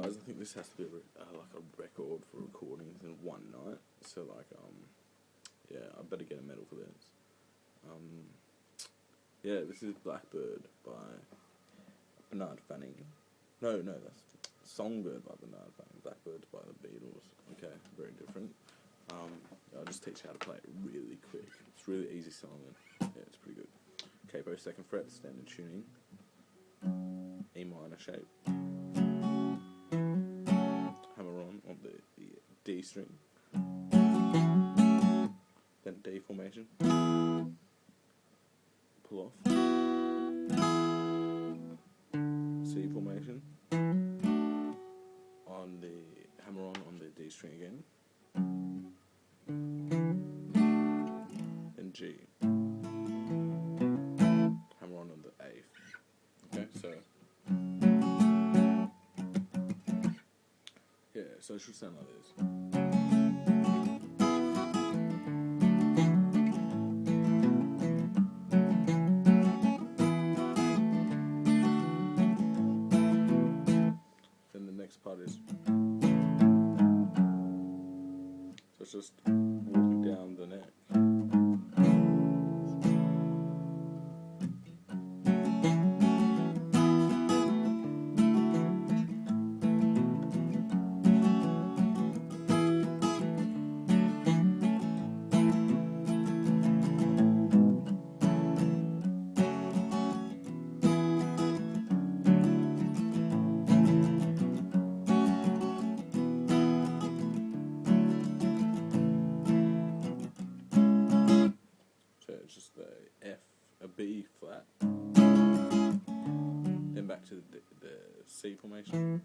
guys, I think this has to be like a record for recordings in one night. So like, yeah, I better get a medal for this. Yeah, this is Blackbird by Bernard Fanning. No, that's Songbird by Bernard Fanning. Blackbird's by the Beatles. Okay, very different. I'll just teach you how to play it really quick. It's really easy song. Yeah, it's pretty good. Capo 2nd fret, standard tuning. E minor shape. Hammer on the D string. Then D formation. Pull off. C formation. On the hammer on the D string again. Then G. Hammer on the A. Okay, so yeah, so it should sound like this. Then the next part is, so it's just walking down the neck. So it's just the F, a B flat, then back to the C formation.